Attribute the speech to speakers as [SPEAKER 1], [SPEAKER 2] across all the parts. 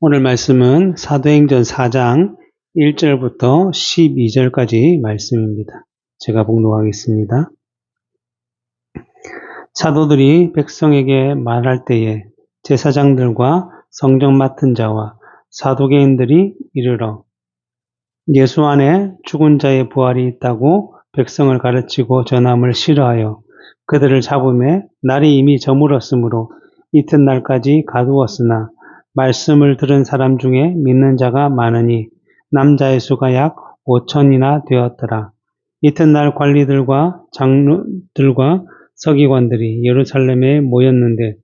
[SPEAKER 1] 오늘 말씀은 사도행전 4장 1절부터 12절까지 말씀입니다. 제가 봉독하겠습니다. 사도들이 백성에게 말할 때에 제사장들과 성경 맡은 자와 사도개인들이 이르러 예수 안에 죽은 자의 부활이 있다고 백성을 가르치고 전함을 싫어하여 그들을 잡음에 날이 이미 저물었으므로 이튿날까지 가두었으나 말씀을 들은 사람 중에 믿는 자가 많으니 남자의 수가 약 5천이나 되었더라. 이튿날 관리들과 장로들과 서기관들이 예루살렘에 모였는데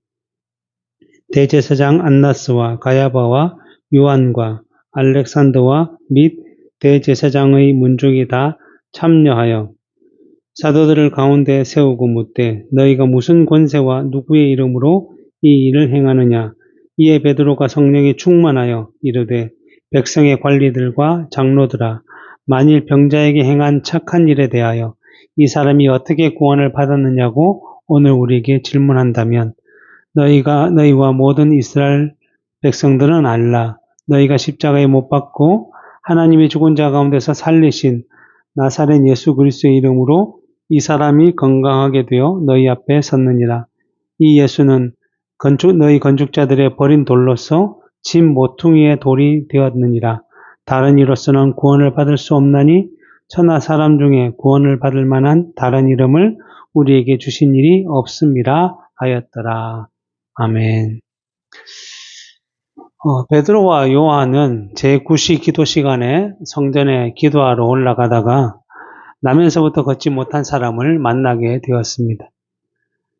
[SPEAKER 1] 대제사장 안나스와 가야바와 요한과 알렉산더와 및 대제사장의 문족이 다 참여하여 사도들을 가운데 세우고 묻되 너희가 무슨 권세와 누구의 이름으로 이 일을 행하느냐. 이에 베드로가 성령에 충만하여 이르되 백성의 관리들과 장로들아 만일 병자에게 행한 착한 일에 대하여 이 사람이 어떻게 구원을 받았느냐고 오늘 우리에게 질문한다면 너희와 모든 이스라엘 백성들은 알라. 너희가 십자가에 못 박고 하나님의 죽은 자 가운데서 살리신 나사렛 예수 그리스도의 이름으로 이 사람이 건강하게 되어 너희 앞에 섰느니라. 이 예수는 너희 건축자들의 버린 돌로서 집 모퉁이의 돌이 되었느니라. 다른 이로서는 구원을 받을 수 없나니 천하 사람 중에 구원을 받을 만한 다른 이름을 우리에게 주신 일이 없음이라 하였더라. 아멘. 베드로와 요한은 제9시 기도 시간에 성전에 기도하러 올라가다가 나면서부터 걷지 못한 사람을 만나게 되었습니다.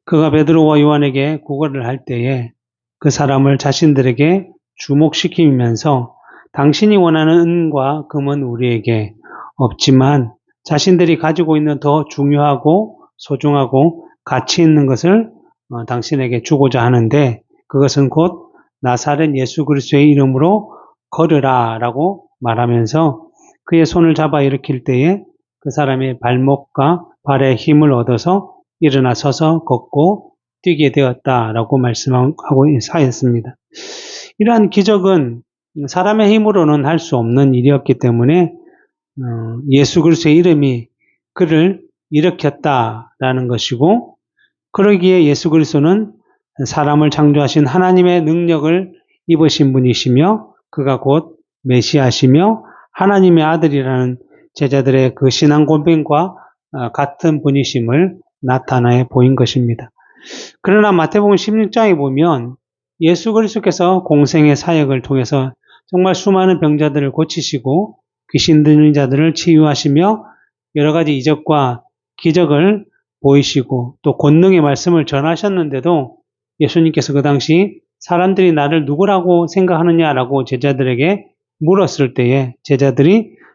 [SPEAKER 1] 그가 베드로와 요한에게 구걸을 할 때에 그 사람을 자신들에게 주목시키면서 당신이 원하는 은과 금은 우리에게 없지만 자신들이 가지고 있는 더 중요하고 소중하고 가치 있는 것을 당신에게 주고자 하는데 그것은 곧 나사렛 예수 그리스도의 이름으로 걸으라 라고 말하면서 그의 손을 잡아 일으킬 때에 그 사람의 발목과 발에 힘을 얻어서 일어나 서서 걷고 뛰게 되었다라고 말씀하고 하였습니다. 이러한 기적은 사람의 힘으로는 할 수 없는 일이었기 때문에 예수 그리스도의 이름이 그를 일으켰다라는 것이고 그러기에 예수 그리스도는 사람을 창조하신 하나님의 능력을 입으신 분이시며 그가 곧 메시아시며 하나님의 아들이라는 제자들의 그 신앙 고백과 같은 분이심을 나타내 보인 것입니다. 그러나 마태복음 16장에 보면 예수 그리스도께서 공생의 사역을 통해서 정말 수많은 병자들을 고치시고 귀신 들린 자들을 치유하시며 여러 가지 이적과 기적을 보이시고 또 권능의 말씀을 전하셨는데도 예수님께서 그 당시 사람들이 나를 누구라고 생각하느냐라고 제자들에게 물었을 때에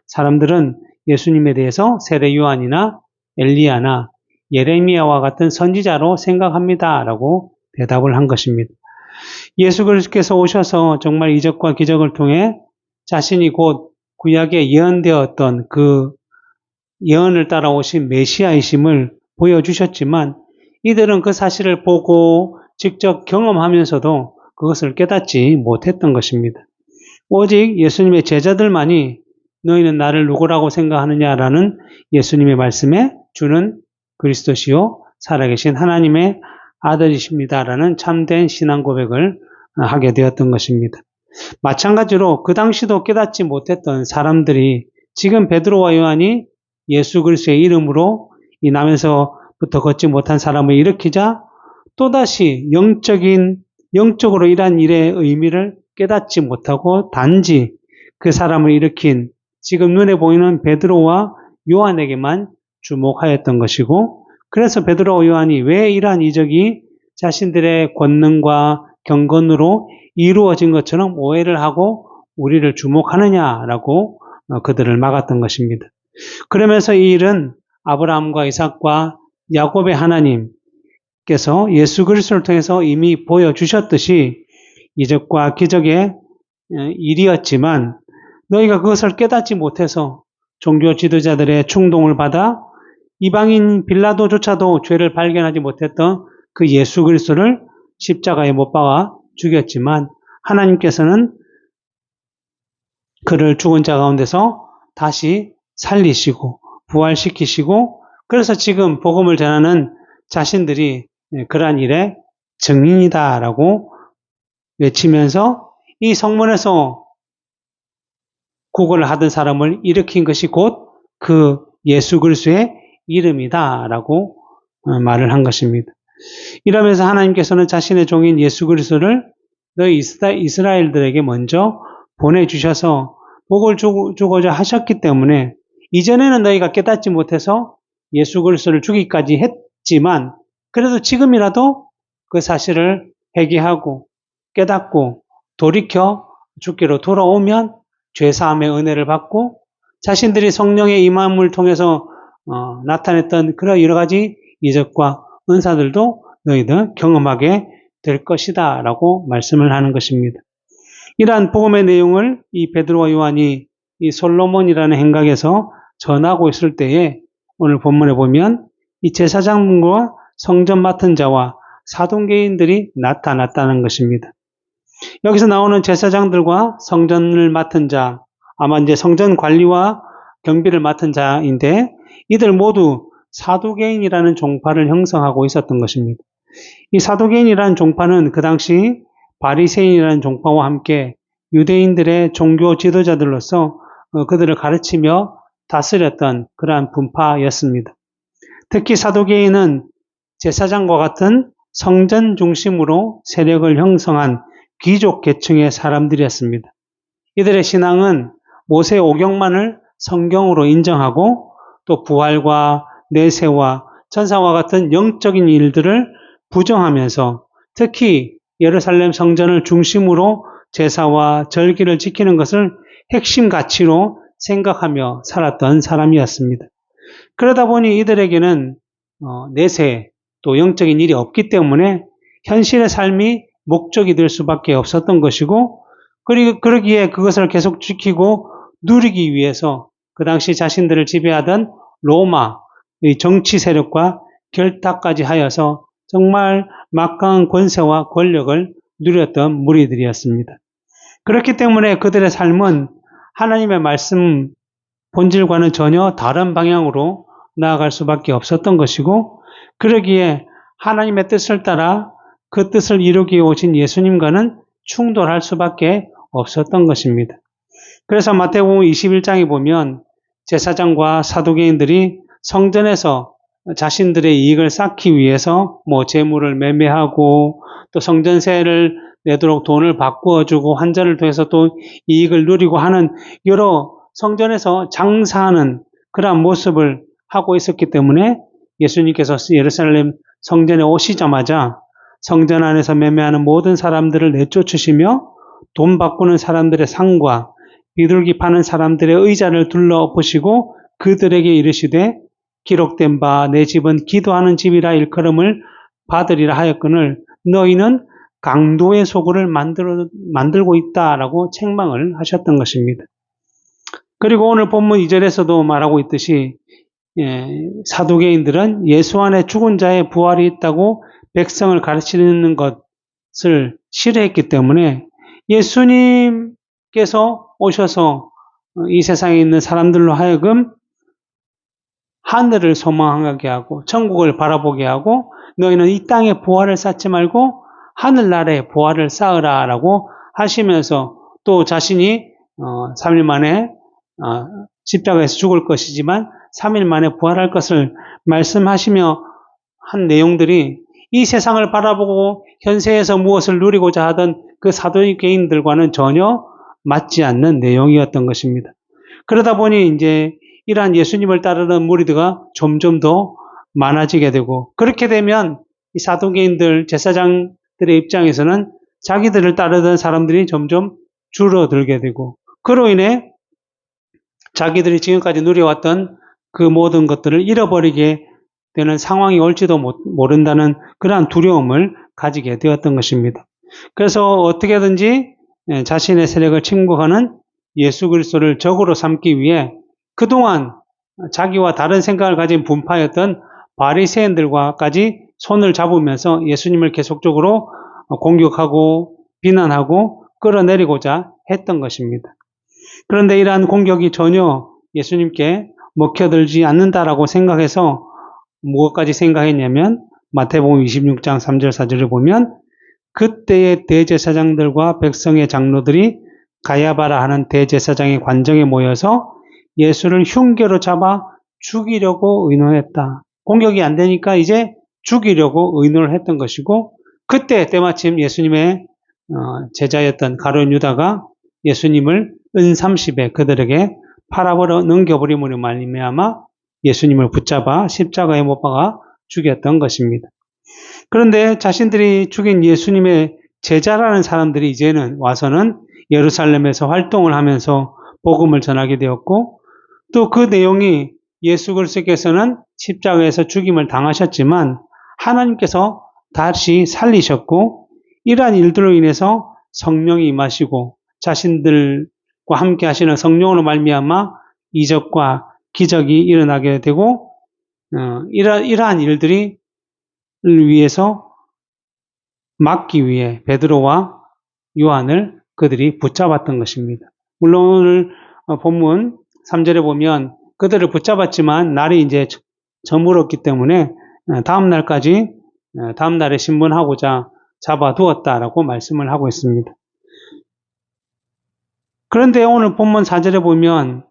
[SPEAKER 1] 사람들은 예수님에 대해서 세례 요한이나 엘리야나 예레미야와 같은 선지자로 생각합니다라고 대답을 한 것입니다. 예수 그리스도께서 오셔서 정말 이적과 기적을 통해 자신이 곧 구약에 예언되었던 그 예언을 따라오신 메시아이심을 보여주셨지만 이들은 그 사실을 보고 직접 경험하면서도 그것을 깨닫지 못했던 것입니다. 오직 예수님의 제자들만이 너희는 나를 누구라고 생각하느냐라는 예수님의 말씀에 주는 그리스도시요 살아계신 하나님의 아들이십니다라는 참된 신앙 고백을 하게 되었던 것입니다. 마찬가지로 그 당시도 깨닫지 못했던 사람들이 지금 베드로와 요한이 예수 그리스도의 이름으로 이 남에서부터 걷지 못한 사람을 일으키자 또다시 영적으로 일한 일의 의미를 깨닫지 못하고 단지 그 사람을 일으킨 지금 눈에 보이는 베드로와 요한에게만 주목하였던 것이고 그래서 베드로와 요한이 왜 이러한 이적이 자신들의 권능과 경건으로 이루어진 것처럼 오해를 하고 우리를 주목하느냐라고 그들을 막았던 것입니다. 그러면서 이 일은 아브라함과 이삭과 야곱의 하나님께서 예수 그리스도를 통해서 이미 보여주셨듯이 이적과 기적의 일이었지만 너희가 그것을 깨닫지 못해서 종교 지도자들의 충동을 받아 이방인 빌라도조차도 죄를 발견하지 못했던 그 예수 그리스도를 십자가에 못 박아 죽였지만 하나님께서는 그를 죽은 자 가운데서 다시 살리시고 부활시키시고 그래서 지금 복음을 전하는 자신들이 그러한 일의 증인이다라고 외치면서 이 성문에서 구걸을 하던 사람을 일으킨 것이 곧 그 예수 그리스도의 이름이다라고 말을 한 것입니다. 이러면서 하나님께서는 자신의 종인 예수 그리스도를 너희 이스라엘들에게 먼저 보내주셔서 복을 주고자 하셨기 때문에 이전에는 너희가 깨닫지 못해서 예수 그리스도를 주기까지 했지만 그래도 지금이라도 그 사실을 회개하고 깨닫고 돌이켜 주께로 돌아오면 죄사함의 은혜를 받고 자신들이 성령의 임함을 통해서 나타냈던 그런 여러 가지 이적과 은사들도 너희들 경험하게 될 것이다 라고 말씀을 하는 것입니다. 이러한 복음의 내용을 이 베드로와 요한이 이 솔로몬이라는 행각에서 전하고 있을 때에 오늘 본문에 보면 이 제사장과 성전 맡은 자와 사도계인들이 나타났다는 것입니다. 여기서 나오는 제사장들과 성전을 맡은 자, 아마 이제 성전 관리와 경비를 맡은 자인데 이들 모두 사도계인이라는 종파를 형성하고 있었던 것입니다. 이 사도계인이라는 종파는 그 당시 바리새인이라는 종파와 함께 유대인들의 종교 지도자들로서 그들을 가르치며 다스렸던 그러한 분파였습니다. 특히 사도계인은 제사장과 같은 성전 중심으로 세력을 형성한 귀족 계층의 사람들이었습니다. 이들의 신앙은 모세 오경만을 성경으로 인정하고 또 부활과 내세와 천사와 같은 영적인 일들을 부정하면서 특히 예루살렘 성전을 중심으로 제사와 절기를 지키는 것을 핵심 가치로 생각하며 살았던 사람이었습니다. 그러다 보니 이들에게는 내세 또 영적인 일이 없기 때문에 현실의 삶이 목적이 될 수밖에 없었던 것이고 그러기에 그것을 계속 지키고 누리기 위해서 그 당시 자신들을 지배하던 로마 정치 세력과 결탁까지 하여서 정말 막강한 권세와 권력을 누렸던 무리들이었습니다. 그렇기 때문에 그들의 삶은 하나님의 말씀 본질과는 전혀 다른 방향으로 나아갈 수밖에 없었던 것이고 그러기에 하나님의 뜻을 따라 그 뜻을 이루기 위해 오신 예수님과는 충돌할 수밖에 없었던 것입니다. 그래서 마태복음 21장에 보면 제사장과 사두개인들이 성전에서 자신들의 이익을 쌓기 위해서 재물을 매매하고 또 성전세를 내도록 돈을 바꾸어주고 환전을 통해서 또 이익을 누리고 하는 여러 성전에서 장사하는 그러한 모습을 하고 있었기 때문에 예수님께서 예루살렘 성전에 오시자마자 성전 안에서 매매하는 모든 사람들을 내쫓으시며 돈 바꾸는 사람들의 상과 비둘기 파는 사람들의 의자를 둘러엎으시고 그들에게 이르시되 기록된 바 내 집은 기도하는 집이라 일컬음을 받으리라 하였거늘 너희는 강도의 소굴을 만들고 있다라고 책망을 하셨던 것입니다. 그리고 오늘 본문 2절에서도 말하고 있듯이 사두개인들은 예수 안에 죽은 자의 부활이 있다고 백성을 가르치는 것을 싫어했기 때문에 예수님께서 오셔서 이 세상에 있는 사람들로 하여금 하늘을 소망하게 하고 천국을 바라보게 하고 너희는 이 땅에 부활을 쌓지 말고 하늘나라에 부활을 쌓으라 라고 하시면서 또 자신이 3일 만에 십자가에서 죽을 것이지만 3일 만에 부활할 것을 말씀하시며 한 내용들이 이 세상을 바라보고 현세에서 무엇을 누리고자 하던 그 사도개인들과는 전혀 맞지 않는 내용이었던 것입니다. 그러다 보니 이제 이러한 예수님을 따르는 무리들가 점점 더 많아지게 되고 그렇게 되면 이 사도개인들, 제사장들의 입장에서는 자기들을 따르던 사람들이 점점 줄어들게 되고 그로 인해 자기들이 지금까지 누려왔던 그 모든 것들을 잃어버리게 되는 상황이 올지도 모른다는 그러한 두려움을 가지게 되었던 것입니다. 그래서 어떻게든지 자신의 세력을 침공하는 예수 그리스도를 적으로 삼기 위해 그동안 자기와 다른 생각을 가진 분파였던 바리새인들과까지 손을 잡으면서 예수님을 계속적으로 공격하고 비난하고 끌어내리고자 했던 것입니다. 그런데 이러한 공격이 전혀 예수님께 먹혀들지 않는다라고 생각해서 무엇까지 생각했냐면 마태복음 26장 3절 4절을 보면 그때의 대제사장들과 백성의 장로들이 가야바라 하는 대제사장의 관정에 모여서 예수를 흉계로 잡아 죽이려고 의논했다. 공격이 안 되니까 이제 죽이려고 의논을 했던 것이고 그때 때마침 예수님의 제자였던 가룟 유다가 예수님을 은30에 그들에게 팔아버려 넘겨버림으로 말미암아 예수님을 붙잡아 십자가에 못 박아 죽였던 것입니다. 그런데 자신들이 죽인 예수님의 제자라는 사람들이 이제는 와서는 예루살렘에서 활동을 하면서 복음을 전하게 되었고 또 그 내용이 예수 그리스도께서는 십자가에서 죽임을 당하셨지만 하나님께서 다시 살리셨고 이러한 일들로 인해서 성령이 임하시고 자신들과 함께 하시는 성령으로 말미암아 이적과 기적이 일어나게 되고 이러한 일들이 위해서 막기 위해 베드로와 요한을 그들이 붙잡았던 것입니다. 물론 오늘 본문 3절에 보면 그들을 붙잡았지만 날이 이제 저물었기 때문에 다음 날에 신문하고자 잡아두었다라고 말씀을 하고 있습니다. 그런데 오늘 본문 4절에 보면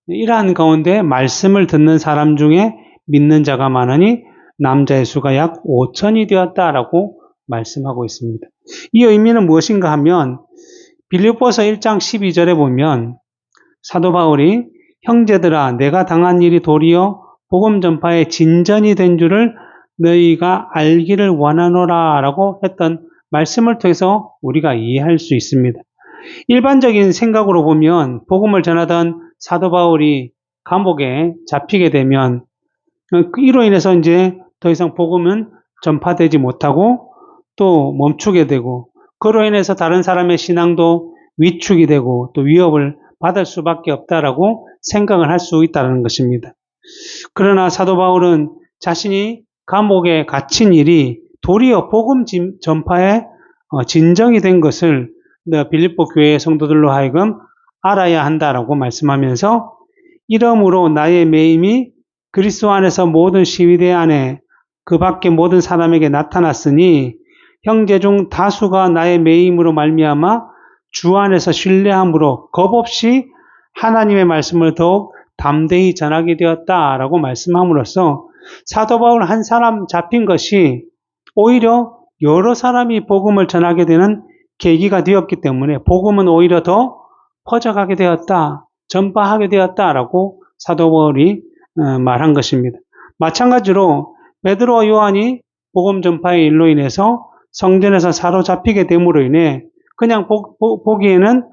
[SPEAKER 1] 이러한 가운데 말씀을 듣는 사람 중에 믿는 자가 많으니 남자의 수가 약 5천이 되었다라고 말씀하고 있습니다. 이 의미는 무엇인가 하면 빌립보서 1장 12절에 보면 사도 바울이 형제들아 내가 당한 일이 도리어 복음 전파의 진전이 된 줄을 너희가 알기를 원하노라 라고 했던 말씀을 통해서 우리가 이해할 수 있습니다. 일반적인 생각으로 보면 복음을 전하던 사도 바울이 감옥에 잡히게 되면 이로 인해서 이제 더 이상 복음은 전파되지 못하고 또 멈추게 되고 그로 인해서 다른 사람의 신앙도 위축이 되고 또 위협을 받을 수밖에 없다라고 생각을 할 수 있다는 것입니다. 그러나 사도 바울은 자신이 감옥에 갇힌 일이 도리어 복음 전파에 진정이 된 것을 빌립보 교회의 성도들로 하여금 알아야 한다라고 말씀하면서 이러므로 나의 매임이 그리스도 안에서 모든 시위대 안에 그 밖에 모든 사람에게 나타났으니 형제 중 다수가 나의 매임으로 말미암아 주 안에서 신뢰함으로 겁없이 하나님의 말씀을 더욱 담대히 전하게 되었다라고 말씀함으로써 사도 바울 한 사람 잡힌 것이 오히려 여러 사람이 복음을 전하게 되는 계기가 되었기 때문에 복음은 오히려 더 퍼져가게 되었다, 전파하게 되었다라고 사도 바울이 말한 것입니다. 마찬가지로 베드로와 요한이 복음 전파의 일로 인해서 성전에서 사로잡히게 됨으로 인해 그냥 보기에는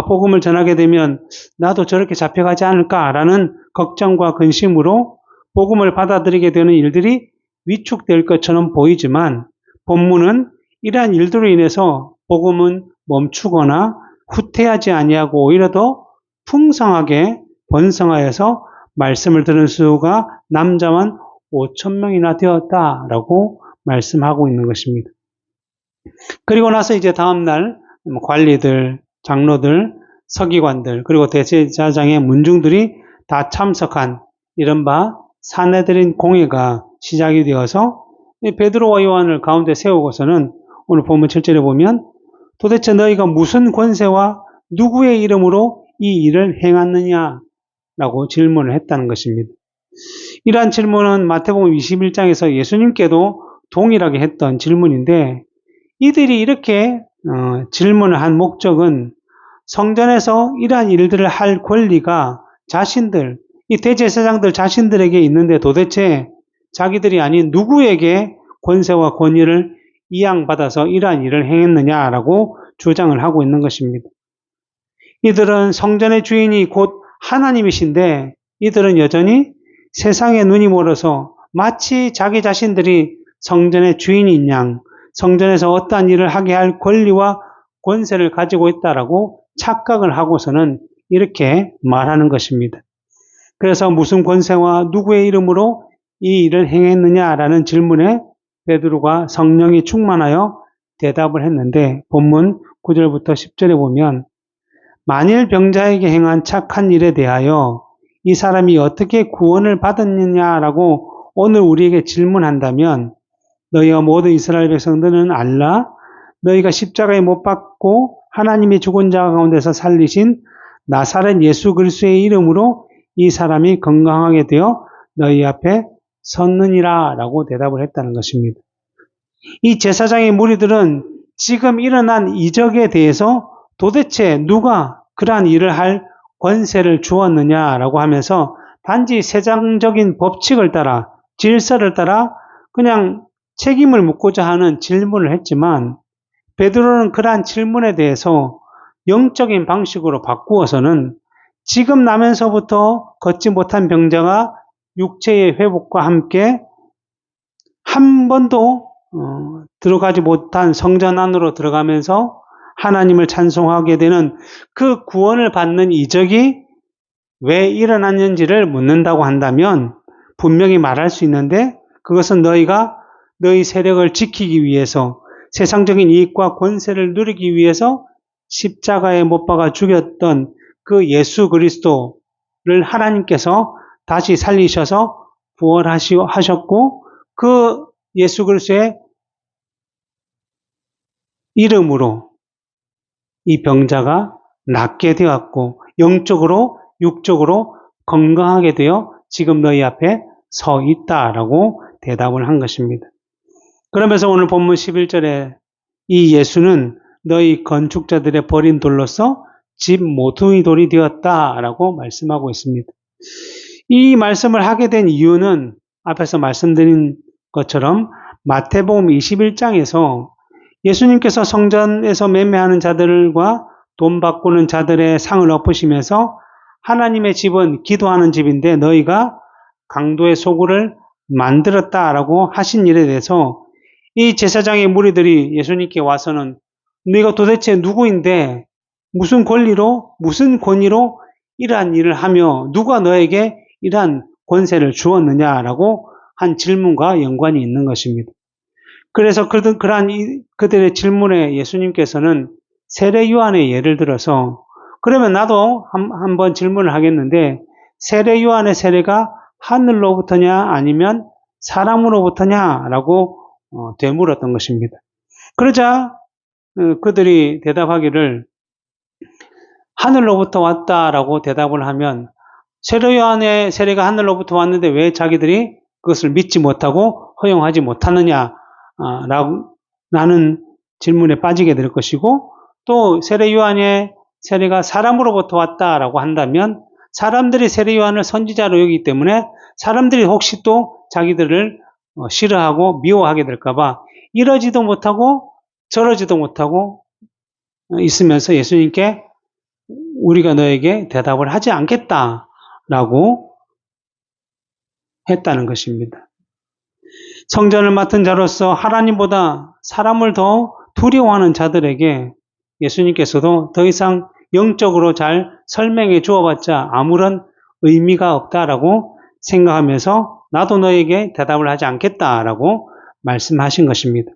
[SPEAKER 1] 복음을 전하게 되면 나도 저렇게 잡혀가지 않을까라는 걱정과 근심으로 복음을 받아들이게 되는 일들이 위축될 것처럼 보이지만 본문은 이러한 일들로 인해서 복음은 멈추거나 후퇴하지 아니하고 오히려 더 풍성하게 번성하여서 말씀을 들은 수가 남자만 5,000명이나 되었다라고 말씀하고 있는 것입니다. 그리고 나서 이제 다음날 관리들, 장로들, 서기관들, 그리고 대제사장의 문중들이 다 참석한 이른바 사내들인 공회가 시작이 되어서 베드로와 요한을 가운데 세우고서는 오늘 본문 7절에 보면 도대체 너희가 무슨 권세와 누구의 이름으로 이 일을 행하느냐라고 질문을 했다는 것입니다. 이러한 질문은 마태복음 21장에서 예수님께도 동일하게 했던 질문인데 이들이 이렇게 질문을 한 목적은 성전에서 이러한 일들을 할 권리가 자신들, 이 대제사장들 자신들에게 있는데 도대체 자기들이 아닌 누구에게 권세와 권위를 이양받아서 이러한 일을 행했느냐라고 주장을 하고 있는 것입니다. 이들은 성전의 주인이 곧 하나님이신데 이들은 여전히 세상의 눈이 멀어서 마치 자기 자신들이 성전의 주인인 양, 성전에서 어떠한 일을 하게 할 권리와 권세를 가지고 있다라고 착각을 하고서는 이렇게 말하는 것입니다. 그래서 무슨 권세와 누구의 이름으로 이 일을 행했느냐라는 질문에 베드로가 성령이 충만하여 대답을 했는데 본문 9절부터 10절에 보면 만일 병자에게 행한 착한 일에 대하여 이 사람이 어떻게 구원을 받았느냐라고 오늘 우리에게 질문한다면 너희와 모든 이스라엘 백성들은 알라 너희가 십자가에 못 박고 하나님이 죽은 자 가운데서 살리신 나사렛 예수 그리스도의 이름으로 이 사람이 건강하게 되어 너희 앞에 섰느니라 라고 대답을 했다는 것입니다. 이 제사장의 무리들은 지금 일어난 이적에 대해서 도대체 누가 그러한 일을 할 권세를 주었느냐라고 하면서 단지 세상적인 법칙을 따라 질서를 따라 그냥 책임을 묻고자 하는 질문을 했지만 베드로는 그러한 질문에 대해서 영적인 방식으로 바꾸어서는 지금 나면서부터 걷지 못한 병자가 육체의 회복과 함께 한 번도 들어가지 못한 성전 안으로 들어가면서 하나님을 찬송하게 되는 그 구원을 받는 이적이 왜 일어났는지를 묻는다고 한다면 분명히 말할 수 있는데 그것은 너희가 너희 세력을 지키기 위해서 세상적인 이익과 권세를 누리기 위해서 십자가에 못 박아 죽였던 그 예수 그리스도를 하나님께서 다시 살리셔서 부활하셨고 그 예수 그리스도의 이름으로 이 병자가 낫게 되었고 영적으로 육적으로 건강하게 되어 지금 너희 앞에 서 있다라고 대답을 한 것입니다. 그러면서 오늘 본문 11절에 이 예수는 너희 건축자들의 버린 돌로서 집 모퉁이 돌이 되었다라고 말씀하고 있습니다. 이 말씀을 하게 된 이유는 앞에서 말씀드린 것처럼 마태복음 21장에서 예수님께서 성전에서 매매하는 자들과 돈 바꾸는 자들의 상을 엎으시면서 하나님의 집은 기도하는 집인데 너희가 강도의 소굴을 만들었다라고 하신 일에 대해서 이 제사장의 무리들이 예수님께 와서는 너희가 도대체 누구인데 무슨 권리로 무슨 권위로 이러한 일을 하며 누가 너에게 이러한 권세를 주었느냐라고 한 질문과 연관이 있는 것입니다. 그래서 그러한 그들의 질문에 예수님께서는 세례 요한의 예를 들어서 그러면 나도 한번 질문을 하겠는데 세례 요한의 세례가 하늘로부터냐 아니면 사람으로부터냐라고 되물었던 것입니다. 그러자 그들이 대답하기를 하늘로부터 왔다라고 대답을 하면 세례 요한의 세례가 하늘로부터 왔는데 왜 자기들이 그것을 믿지 못하고 허용하지 못하느냐 라는 질문에 빠지게 될 것이고 또 세례 요한의 세례가 사람으로부터 왔다라고 한다면 사람들이 세례 요한을 선지자로 여기기 때문에 사람들이 혹시 또 자기들을 싫어하고 미워하게 될까봐 이러지도 못하고 저러지도 못하고 있으면서 예수님께 우리가 너에게 대답을 하지 않겠다라고 했다는 것입니다. 성전을 맡은 자로서 하나님보다 사람을 더 두려워하는 자들에게 예수님께서도 더 이상 영적으로 잘 설명해 주어봤자 아무런 의미가 없다라고 생각하면서 나도 너에게 대답을 하지 않겠다라고 말씀하신 것입니다.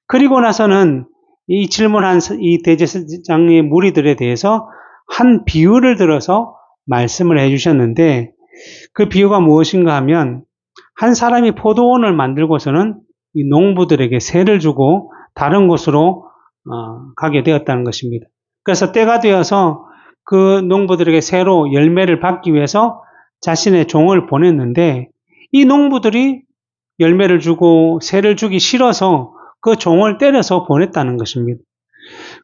[SPEAKER 1] 그리고 나서는 이 질문한 이 대제사장의 무리들에 대해서 한 비유를 들어서 말씀을 해주셨는데 그 비유가 무엇인가 하면 한 사람이 포도원을 만들고서는 이 농부들에게 세를 주고 다른 곳으로 가게 되었다는 것입니다. 그래서 때가 되어서 그 농부들에게 새로 열매를 받기 위해서 자신의 종을 보냈는데 이 농부들이 열매를 주고 세를 주기 싫어서 그 종을 때려서 보냈다는 것입니다.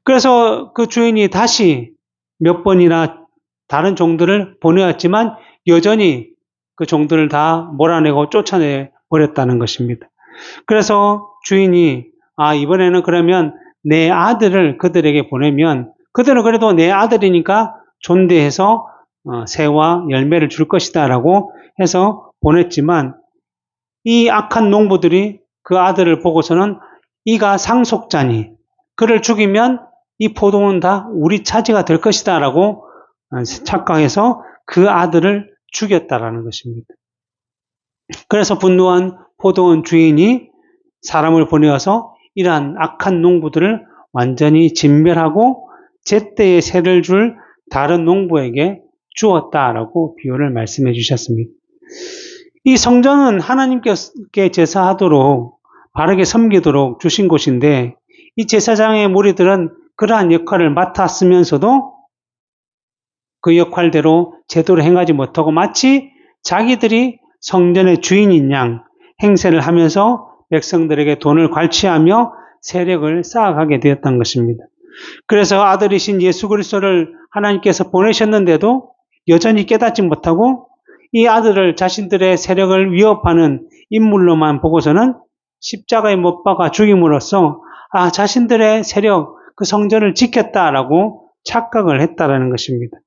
[SPEAKER 1] 그래서 그 주인이 다시 몇 번이나 다른 종들을 보내었지만 여전히 그 종들을 다 몰아내고 쫓아내 버렸다는 것입니다. 그래서 주인이 이번에는 그러면 내 아들을 그들에게 보내면 그들은 그래도 내 아들이니까 존대해서 새와 열매를 줄 것이다 라고 해서 보냈지만 이 악한 농부들이 그 아들을 보고서는 이가 상속자니 그를 죽이면 이 포도는 다 우리 차지가 될 것이다 라고 착각해서 그 아들을 죽였다라는 것입니다. 그래서 분노한 포도원 주인이 사람을 보내어서 이러한 악한 농부들을 완전히 진멸하고 제때에 세를 줄 다른 농부에게 주었다라고 비유를 말씀해 주셨습니다. 이 성전은 하나님께 제사하도록 바르게 섬기도록 주신 곳인데 이 제사장의 무리들은 그러한 역할을 맡았으면서도 그 역할대로 제대로 행하지 못하고 마치 자기들이 성전의 주인인 양 행세를 하면서 백성들에게 돈을 괄취하며 세력을 쌓아가게 되었던 것입니다. 그래서 아들이신 예수 그리스도를 하나님께서 보내셨는데도 여전히 깨닫지 못하고 이 아들을 자신들의 세력을 위협하는 인물로만 보고서는 십자가에 못 박아 죽임으로써 자신들의 세력, 그 성전을 지켰다라고 착각을 했다라는 것입니다.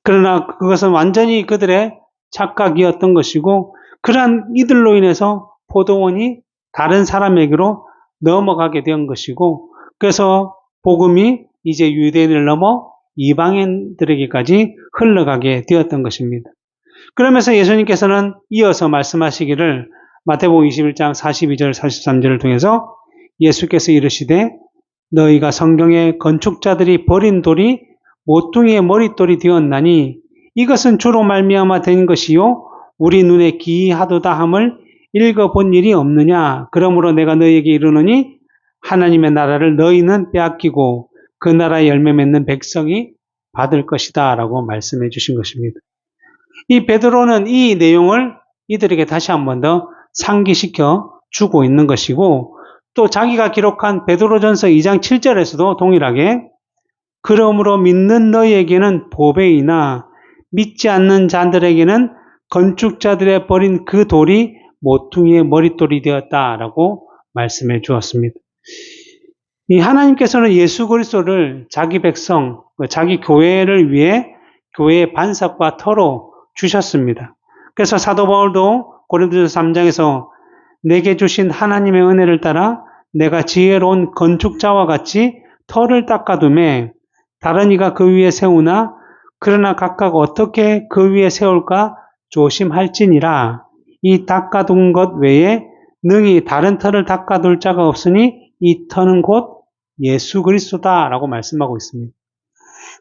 [SPEAKER 1] 그러나 그것은 완전히 그들의 착각이었던 것이고 그러한 이들로 인해서 포도원이 다른 사람에게로 넘어가게 된 것이고 그래서 복음이 이제 유대인을 넘어 이방인들에게까지 흘러가게 되었던 것입니다. 그러면서 예수님께서는 이어서 말씀하시기를 마태복음 21장 42절 43절을 통해서 예수께서 이르시되 너희가 성경에 건축자들이 버린 돌이 모퉁이의 머릿돌이 되었나니 이것은 주로 말미암아 된 것이요 우리 눈에 기이하도다 함을 읽어본 일이 없느냐. 그러므로 내가 너희에게 이르노니 하나님의 나라를 너희는 빼앗기고 그 나라의 열매 맺는 백성이 받을 것이다 라고 말씀해 주신 것입니다. 이 베드로는 이 내용을 이들에게 다시 한 번 더 상기시켜 주고 있는 것이고 또 자기가 기록한 베드로전서 2장 7절에서도 동일하게 그러므로 믿는 너희에게는 보배이나 믿지 않는 자들에게는 건축자들의 버린 그 돌이 모퉁이의 머릿돌이 되었다라고 말씀해 주었습니다. 이 하나님께서는 예수 그리스도를 자기 백성, 자기 교회를 위해 교회의 반석과 터로 주셨습니다. 그래서 사도 바울도 고린도전서 3장에서 내게 주신 하나님의 은혜를 따라 내가 지혜로운 건축자와 같이 터를 닦아두매 다른 이가 그 위에 세우나 그러나 각각 어떻게 그 위에 세울까 조심할지니라. 이 닦아둔 것 외에 능히 다른 터를 닦아둘 자가 없으니 이 터는 곧 예수 그리스도다라고 말씀하고 있습니다.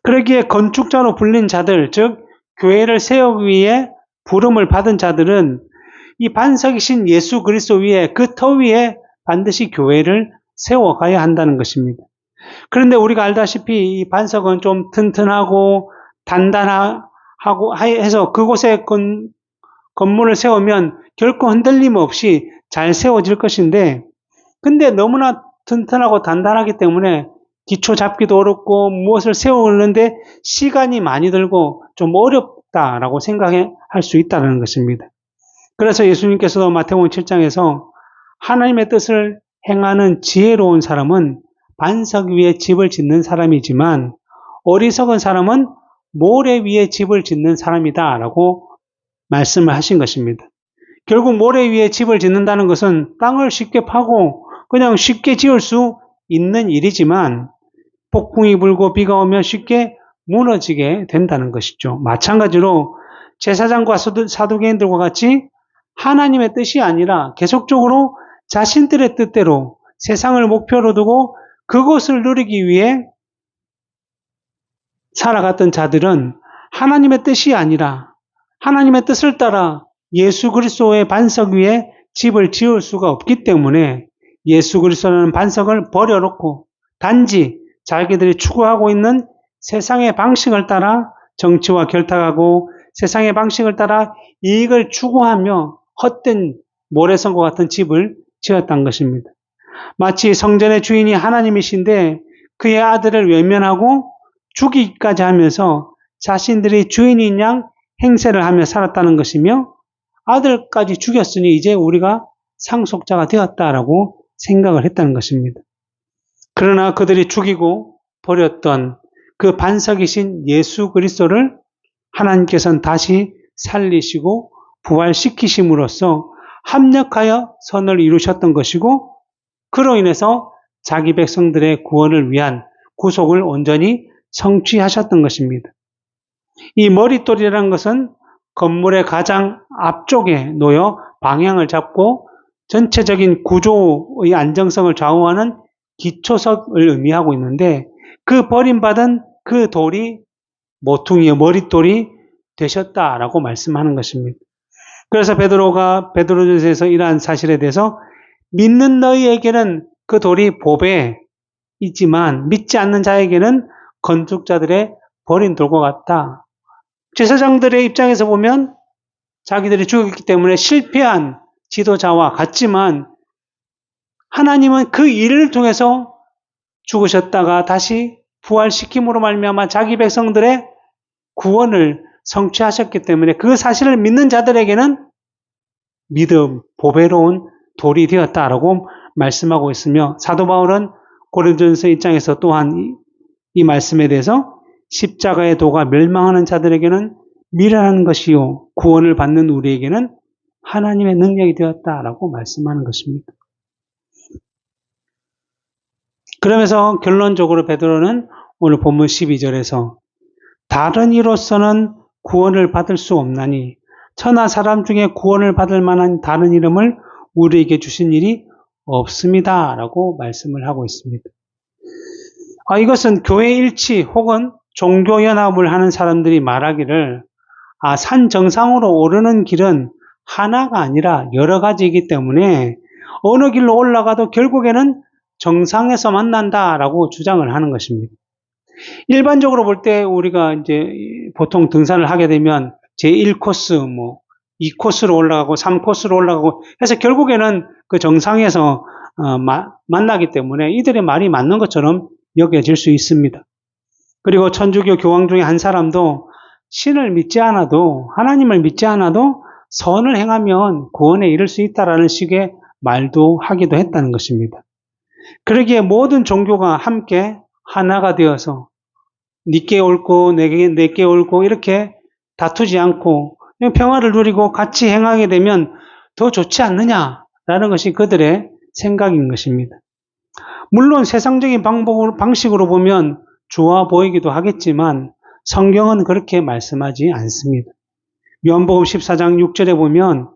[SPEAKER 1] 그러기에 건축자로 불린 자들, 즉 교회를 세우기 위해 부름을 받은 자들은 이 반석이신 예수 그리스도 위에 그 터 위에 반드시 교회를 세워가야 한다는 것입니다. 그런데 우리가 알다시피 이 반석은 좀 튼튼하고 단단하고 해서 그곳에 건물을 세우면 결코 흔들림 없이 잘 세워질 것인데 근데 너무나 튼튼하고 단단하기 때문에 기초 잡기도 어렵고 무엇을 세우는데 시간이 많이 들고 좀 어렵다라고 생각할 수 있다는 것입니다. 그래서 예수님께서도 마태복음 7장에서 하나님의 뜻을 행하는 지혜로운 사람은 반석 위에 집을 짓는 사람이지만 어리석은 사람은 모래 위에 집을 짓는 사람이다라고 말씀을 하신 것입니다. 결국 모래 위에 집을 짓는다는 것은 땅을 쉽게 파고 그냥 쉽게 지을 수 있는 일이지만 폭풍이 불고 비가 오면 쉽게 무너지게 된다는 것이죠. 마찬가지로 제사장과 사두개인들과 같이 하나님의 뜻이 아니라 계속적으로 자신들의 뜻대로 세상을 목표로 두고 그것을 누리기 위해 살아갔던 자들은 하나님의 뜻이 아니라 하나님의 뜻을 따라 예수 그리스도의 반석 위에 집을 지을 수가 없기 때문에 예수 그리스도라는 반석을 버려놓고 단지 자기들이 추구하고 있는 세상의 방식을 따라 정치와 결탁하고 세상의 방식을 따라 이익을 추구하며 헛된 모래성과 같은 집을 지었던 것입니다. 마치 성전의 주인이 하나님이신데 그의 아들을 외면하고 죽이기까지 하면서 자신들이 주인인 양 행세를 하며 살았다는 것이며 아들까지 죽였으니 이제 우리가 상속자가 되었다라고 생각을 했다는 것입니다. 그러나 그들이 죽이고 버렸던 그 반석이신 예수 그리스도를 하나님께서는 다시 살리시고 부활시키심으로써 합력하여 선을 이루셨던 것이고 그로 인해서 자기 백성들의 구원을 위한 구속을 온전히 성취하셨던 것입니다. 이 머릿돌이라는 것은 건물의 가장 앞쪽에 놓여 방향을 잡고 전체적인 구조의 안정성을 좌우하는 기초석을 의미하고 있는데 그 버림받은 그 돌이 모퉁이의 머릿돌이 되셨다라고 말씀하는 것입니다. 그래서 베드로전서에서 이러한 사실에 대해서 믿는 너희에게는 그 돌이 보배 있지만 믿지 않는 자에게는 건축자들의 버린 돌과 같다. 제사장들의 입장에서 보면 자기들이 죽었기 때문에 실패한 지도자와 같지만 하나님은 그 일을 통해서 죽으셨다가 다시 부활시킴으로 말미암아 자기 백성들의 구원을 성취하셨기 때문에 그 사실을 믿는 자들에게는 믿음, 보배로운 돌이 되었다라고 말씀하고 있으며 사도 바울은 고린도전서 1장에서 또한 이 말씀에 대해서 십자가의 도가 멸망하는 자들에게는 미련한 것이요 구원을 받는 우리에게는 하나님의 능력이 되었다라고 말씀하는 것입니다. 그러면서 결론적으로 베드로는 오늘 본문 12절에서 다른 이로서는 구원을 받을 수 없나니 천하 사람 중에 구원을 받을 만한 다른 이름을 우리에게 주신 일이 없습니다. 라고 말씀을 하고 있습니다. 이것은 교회 일치 혹은 종교연합을 하는 사람들이 말하기를 산 정상으로 오르는 길은 하나가 아니라 여러 가지이기 때문에 어느 길로 올라가도 결국에는 정상에서 만난다라고 주장을 하는 것입니다. 일반적으로 볼 때 우리가 이제 보통 등산을 하게 되면 제1코스, 2코스로 올라가고 3코스로 올라가고 해서 결국에는 그 정상에서 만나기 때문에 이들의 말이 맞는 것처럼 여겨질 수 있습니다. 그리고 천주교 교황 중에 한 사람도 신을 믿지 않아도 하나님을 믿지 않아도 선을 행하면 구원에 이를 수 있다라는 식의 말도 하기도 했다는 것입니다. 그러기에 모든 종교가 함께 하나가 되어서 니께 옳고 내게 옳고 이렇게 다투지 않고 평화를 누리고 같이 행하게 되면 더 좋지 않느냐라는 것이 그들의 생각인 것입니다. 물론 세상적인 방식으로 보면 좋아 보이기도 하겠지만 성경은 그렇게 말씀하지 않습니다. 요한복음 14장 6절에 보면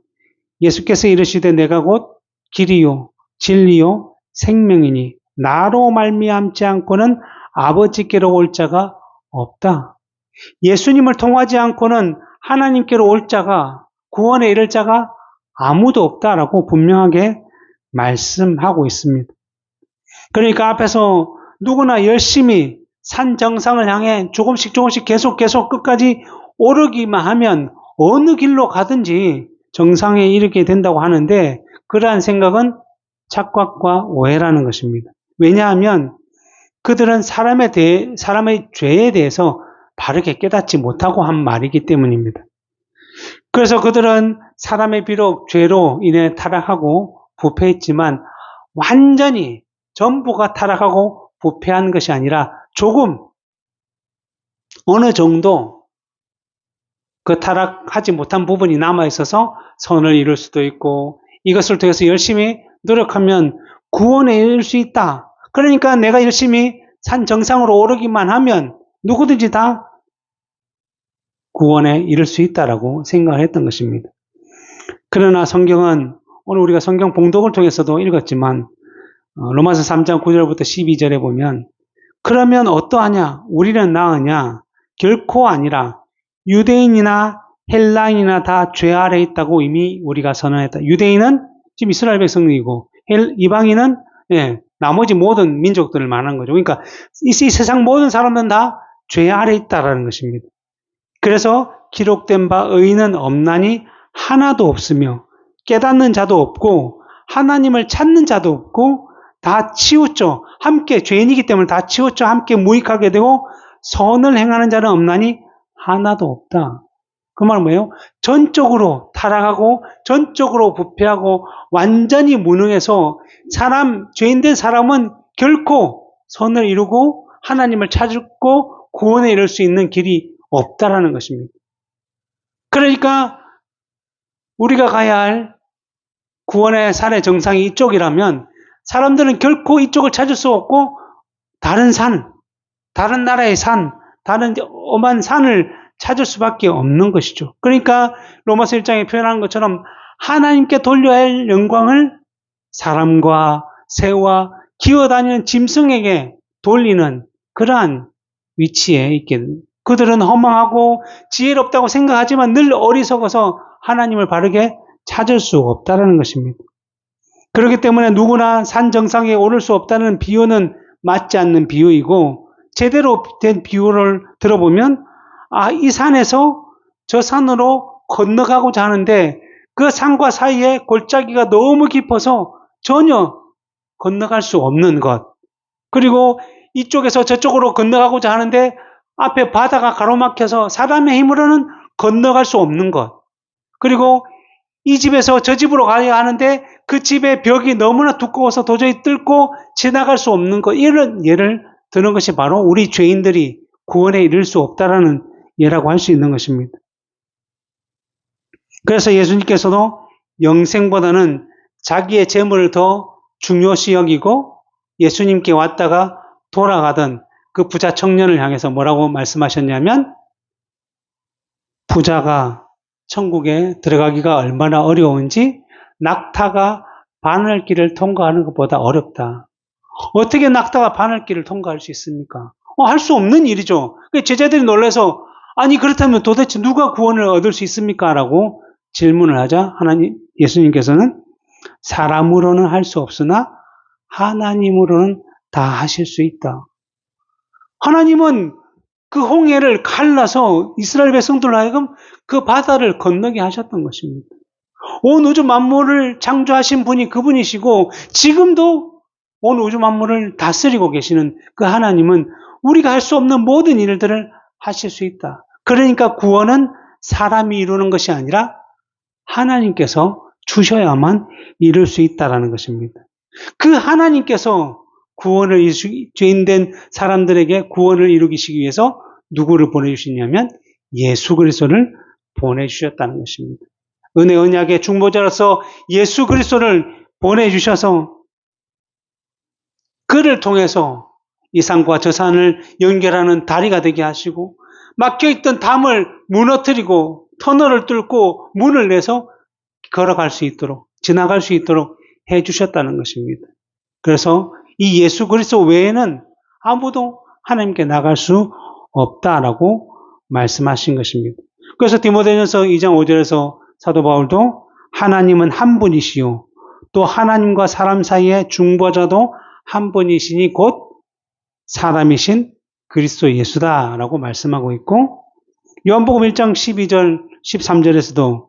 [SPEAKER 1] 예수께서 이르시되 내가 곧 길이요 진리요 생명이니 나로 말미암지 않고는 아버지께로 올 자가 없다. 예수님을 통하지 않고는 하나님께로 올 자가 구원에 이를 자가 아무도 없다라고 분명하게 말씀하고 있습니다. 그러니까 앞에서 누구나 열심히 산 정상을 향해 조금씩 계속 끝까지 오르기만 하면 어느 길로 가든지 정상에 이르게 된다고 하는데 그러한 생각은 착각과 오해라는 것입니다. 왜냐하면 그들은 사람의 죄에 대해서 바르게 깨닫지 못하고 한 말이기 때문입니다. 그래서 그들은 사람의 비록 죄로 인해 타락하고 부패했지만 완전히 전부가 타락하고 부패한 것이 아니라 조금 어느 정도 그 타락하지 못한 부분이 남아있어서 선을 이룰 수도 있고 이것을 통해서 열심히 노력하면 구원에 이를 수 있다. 그러니까 내가 열심히 산 정상으로 오르기만 하면 누구든지 다 구원에 이를 수 있다라고 생각을 했던 것입니다. 그러나 성경은 오늘 우리가 성경 봉독을 통해서도 읽었지만 로마서 3장 9절부터 12절에 보면 그러면 어떠하냐? 우리는 나으냐? 결코 아니라 유대인이나 헬라인이나 다 죄 아래 있다고 이미 우리가 선언했다. 유대인은 지금 이스라엘 백성이고 이방인은 나머지 모든 민족들을 말하는 거죠. 그러니까 이 세상 모든 사람들은 다 죄 아래 있다라는 것입니다. 그래서 기록된 바 의인은 없나니 하나도 없으며 깨닫는 자도 없고 하나님을 찾는 자도 없고 다 치우쳐 함께 죄인이기 때문에 다 치우쳐 함께 무익하게 되고 선을 행하는 자는 없나니 하나도 없다. 그 말은 뭐예요? 전적으로 타락하고 전적으로 부패하고 완전히 무능해서 죄인된 사람은 결코 선을 이루고 하나님을 찾고 구원에 이를 수 있는 길이 없다라는 것입니다. 그러니까 우리가 가야 할 구원의 산의 정상이 이쪽이라면 사람들은 결코 이쪽을 찾을 수 없고 다른 나라의 산, 다른 엄한 산을 찾을 수밖에 없는 것이죠. 그러니까 로마서 1장에 표현한 것처럼 하나님께 돌려야 할 영광을 사람과 새와 기어다니는 짐승에게 돌리는 그러한 위치에 있게 그들은 허망하고 지혜롭다고 생각하지만 늘 어리석어서 하나님을 바르게 찾을 수 없다라는 것입니다. 그렇기 때문에 누구나 산 정상에 오를 수 없다는 비유는 맞지 않는 비유이고, 제대로 된 비유를 들어보면 이 산에서 저 산으로 건너가고자 하는데 그 산과 사이에 골짜기가 너무 깊어서 전혀 건너갈 수 없는 것, 그리고 이쪽에서 저쪽으로 건너가고자 하는데 앞에 바다가 가로막혀서 사람의 힘으로는 건너갈 수 없는 것, 그리고 이 집에서 저 집으로 가야 하는데 그 집의 벽이 너무나 두꺼워서 도저히 뚫고 지나갈 수 없는 것, 이런 예를 드는 것이 바로 우리 죄인들이 구원에 이를 수 없다라는 예라고 할 수 있는 것입니다. 그래서 예수님께서도 영생보다는 자기의 재물을 더 중요시 여기고 예수님께 왔다가 돌아가던 그 부자 청년을 향해서 뭐라고 말씀하셨냐면, 부자가 천국에 들어가기가 얼마나 어려운지 낙타가 바늘길을 통과하는 것보다 어렵다. 어떻게 낙타가 바늘길을 통과할 수 있습니까? 할 수 없는 일이죠. 제자들이 놀라서 아니 그렇다면 도대체 누가 구원을 얻을 수 있습니까? 라고 질문을 하자 예수님께서는 사람으로는 할 수 없으나 하나님으로는 다 하실 수 있다. 하나님은 그 홍해를 갈라서 이스라엘 백성들로 하여금 그 바다를 건너게 하셨던 것입니다. 온 우주 만물을 창조하신 분이 그분이시고 지금도 온 우주 만물을 다스리고 계시는 그 하나님은 우리가 할 수 없는 모든 일들을 하실 수 있다. 그러니까 구원은 사람이 이루는 것이 아니라 하나님께서 주셔야만 이룰 수 있다는 것입니다. 그 하나님께서 구원을 죄인된 사람들에게 구원을 이루시기 위해서 누구를 보내주시냐면 예수 그리스도를 보내주셨다는 것입니다. 은혜 언약의 중보자로서 예수 그리스도를 보내주셔서 그를 통해서 이 산과 저 산을 연결하는 다리가 되게 하시고 막혀있던 담을 무너뜨리고 터널을 뚫고 문을 내서 걸어갈 수 있도록, 지나갈 수 있도록 해주셨다는 것입니다. 그래서 이 예수 그리스도 외에는 아무도 하나님께 나갈 수 없다라고 말씀하신 것입니다. 그래서 디모데전서 2장 5절에서 사도 바울도 하나님은 한 분이시요 또 하나님과 사람 사이의 중보자도 한 분이시니 곧 사람이신 그리스도 예수다라고 말씀하고 있고, 요한복음 1장 12절 13절에서도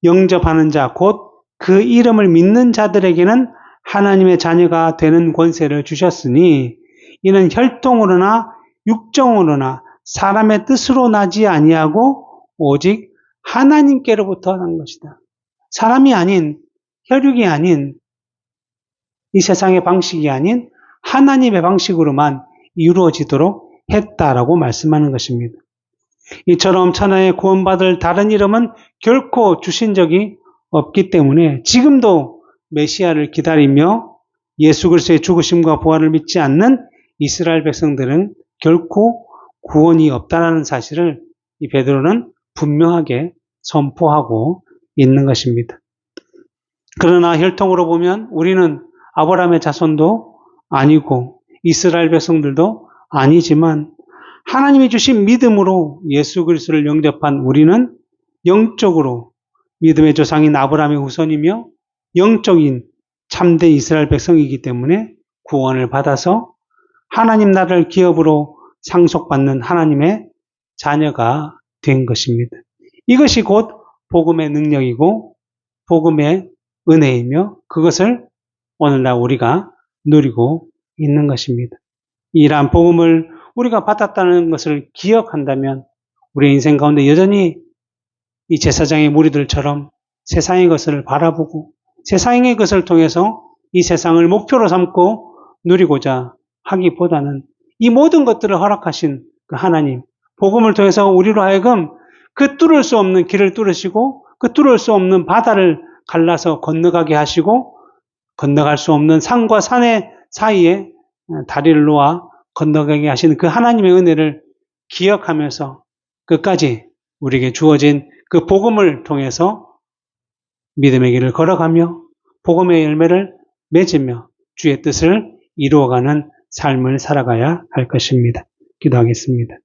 [SPEAKER 1] 영접하는 자 곧 그 이름을 믿는 자들에게는 하나님의 자녀가 되는 권세를 주셨으니 이는 혈통으로나 육정으로나 사람의 뜻으로 나지 아니하고 오직 하나님께로부터 난 것이다. 사람이 아닌, 혈육이 아닌, 이 세상의 방식이 아닌 하나님의 방식으로만 이루어지도록 했다라고 말씀하는 것입니다. 이처럼 천하에 구원받을 다른 이름은 결코 주신 적이 없기 때문에 지금도 메시아를 기다리며 예수 그리스도의 죽으심과 부활을 믿지 않는 이스라엘 백성들은 결코 구원이 없다는 사실을 이 베드로는 분명하게 선포하고 있는 것입니다. 그러나 혈통으로 보면 우리는 아브라함의 자손도 아니고 이스라엘 백성들도 아니지만 하나님이 주신 믿음으로 예수 그리스도를 영접한 우리는 영적으로 믿음의 조상인 아브라함의 후손이며 영적인 참된 이스라엘 백성이기 때문에 구원을 받아서 하나님 나라를 기업으로 상속받는 하나님의 자녀가 된 것입니다. 이것이 곧 복음의 능력이고 복음의 은혜이며 그것을 오늘날 우리가 누리고 있는 것입니다. 이러한 복음을 우리가 받았다는 것을 기억한다면 우리의 인생 가운데 여전히 이 제사장의 무리들처럼 세상의 것을 바라보고 세상의 것을 통해서 이 세상을 목표로 삼고 누리고자 하기보다는 이 모든 것들을 허락하신 그 하나님, 복음을 통해서 우리로 하여금 그 뚫을 수 없는 길을 뚫으시고 그 뚫을 수 없는 바다를 갈라서 건너가게 하시고 건너갈 수 없는 산과 산의 사이에 다리를 놓아 건너가게 하시는 그 하나님의 은혜를 기억하면서 끝까지 우리에게 주어진 그 복음을 통해서 믿음의 길을 걸어가며 복음의 열매를 맺으며 주의 뜻을 이루어가는 삶을 살아가야 할 것입니다. 기도하겠습니다.